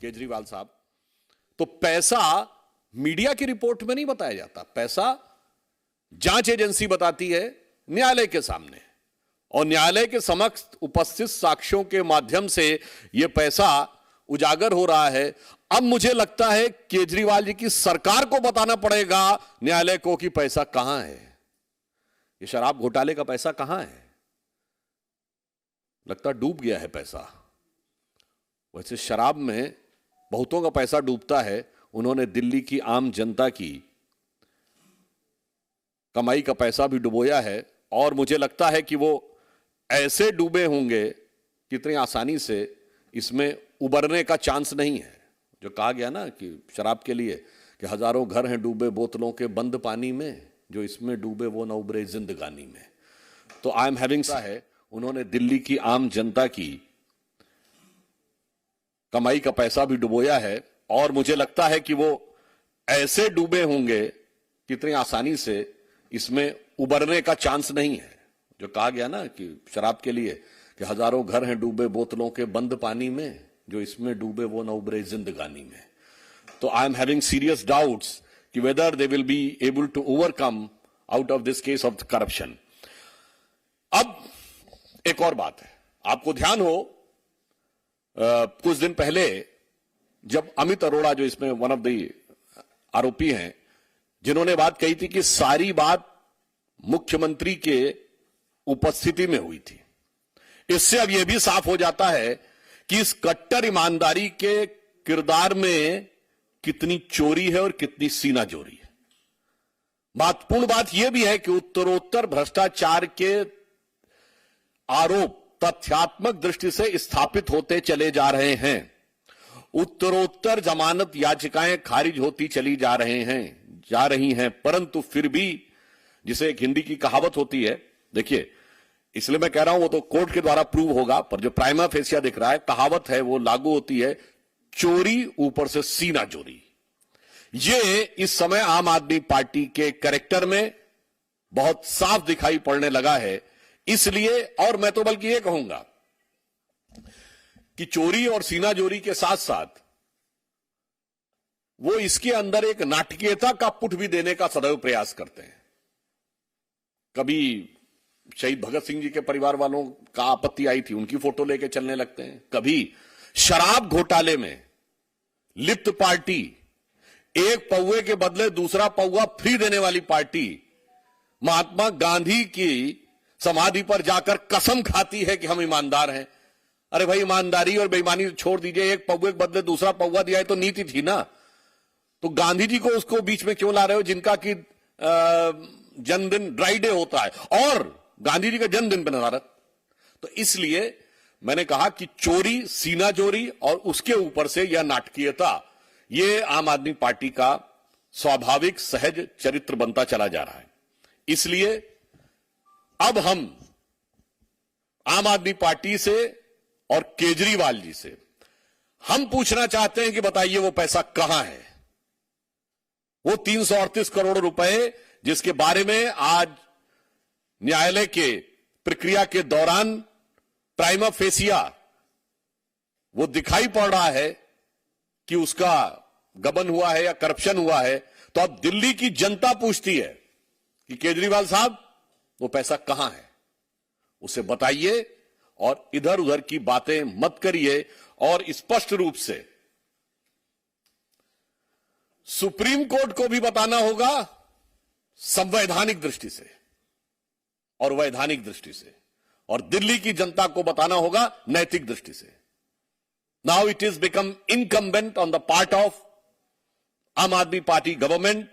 केजरीवाल साहब, तो पैसा मीडिया की रिपोर्ट में नहीं बताया जाता, पैसा जांच एजेंसी बताती है न्यायालय के सामने, और न्यायालय के समक्ष उपस्थित साक्ष्यों के माध्यम से यह पैसा उजागर हो रहा है। अब मुझे लगता है केजरीवाल जी की सरकार को बताना पड़ेगा न्यायालय को कि पैसा कहां है, ये शराब घोटाले का पैसा कहां है। लगता डूब गया है पैसा। वैसे शराब में बहुतों का पैसा डूबता है, उन्होंने दिल्ली की आम जनता की कमाई का पैसा भी डुबोया है, और मुझे लगता है कि वो ऐसे डूबे होंगे कितनी आसानी से इसमें उबरने का चांस नहीं है। जो कहा गया ना कि शराब के लिए कि हजारों घर हैं डूबे बोतलों के बंद पानी में, जो इसमें डूबे वो न उबरे जिंदगानी में। तो आई एम हैविंग है, उन्होंने दिल्ली की आम जनता की कमाई का पैसा भी डुबोया है, और मुझे लगता है कि वो ऐसे डूबे होंगे कितनी आसानी से इसमें उबरने का चांस नहीं है। जो कहा गया ना कि शराब के लिए कि हजारों घर हैं डूबे बोतलों के बंद पानी में, जो इसमें डूबे वो न उबरे जिंदगानी में। तो I am having serious doubts कि whether they will be able to overcome out of this case of corruption. अब एक और बात है, आपको ध्यान हो कुछ दिन पहले जब अमित अरोड़ा, जो इसमें वन ऑफ द आरोपी हैं, जिन्होंने बात कही थी कि सारी बात मुख्यमंत्री के उपस्थिति में हुई थी, इससे अब यह भी साफ हो जाता है कि इस कट्टर ईमानदारी के किरदार में कितनी चोरी है और कितनी सीनाजोरी है। महत्वपूर्ण बात यह भी है कि उत्तरोत्तर भ्रष्टाचार के आरोप तथ्यात्मक दृष्टि से स्थापित होते चले जा रहे हैं, उत्तरोत्तर जमानत याचिकाएं खारिज होती चली जा रही हैं, परंतु फिर भी, जिसे एक हिंदी की कहावत होती है, देखिए इसलिए मैं कह रहा हूं वो तो कोर्ट के द्वारा प्रूव होगा, पर जो प्राइमा फेसिया दिख रहा है, कहावत है वो लागू होती है, चोरी ऊपर से सीना चोरी। ये इस समय आम आदमी पार्टी के कैरेक्टर में बहुत साफ दिखाई पड़ने लगा है। इसलिए, और मैं तो बल्कि ये कहूंगा कि चोरी और सीनाजोरी के साथ साथ वो इसके अंदर एक नाटकीयता का पुट भी देने का सदैव प्रयास करते हैं। कभी शहीद भगत सिंह जी के परिवार वालों का आपत्ति आई थी, उनकी फोटो लेके चलने लगते हैं। कभी शराब घोटाले में लिप्त पार्टी, एक पौवे के बदले दूसरा पौवा फ्री देने वाली पार्टी, महात्मा गांधी की समाधि पर जाकर कसम खाती है कि हम ईमानदार हैं। अरे भाई, ईमानदारी और बेईमानी छोड़ दीजिए, एक पौवे के बदले दूसरा पौवा दिया है तो नीति थी ना। तो गांधी जी को उसको बीच में क्यों ला रहे हो, जिनका कि जन्मदिन ड्राई डे होता है और गांधी जी का जन्मदिन बना भारत। तो इसलिए मैंने कहा कि चोरी, सीनाजोरी और उसके ऊपर से यह नाटकीयता, यह आम आदमी पार्टी का स्वाभाविक सहज चरित्र बनता चला जा रहा है। इसलिए अब हम आम आदमी पार्टी से और केजरीवाल जी से हम पूछना चाहते हैं कि बताइए वो पैसा कहां है, वो 338 करोड़ रुपए जिसके बारे में आज न्यायालय के प्रक्रिया के दौरान प्राइमा फेसिया वो दिखाई पड़ रहा है कि उसका गबन हुआ है या करप्शन हुआ है। तो अब दिल्ली की जनता पूछती है कि केजरीवाल साहब वो पैसा कहां है, उसे बताइए और इधर उधर की बातें मत करिए। और स्पष्ट रूप से सुप्रीम कोर्ट को भी बताना होगा संवैधानिक दृष्टि से और वैधानिक दृष्टि से, और दिल्ली की जनता को बताना होगा नैतिक दृष्टि से। Now it is become incumbent on the part of आम आदमी पार्टी गवर्नमेंट।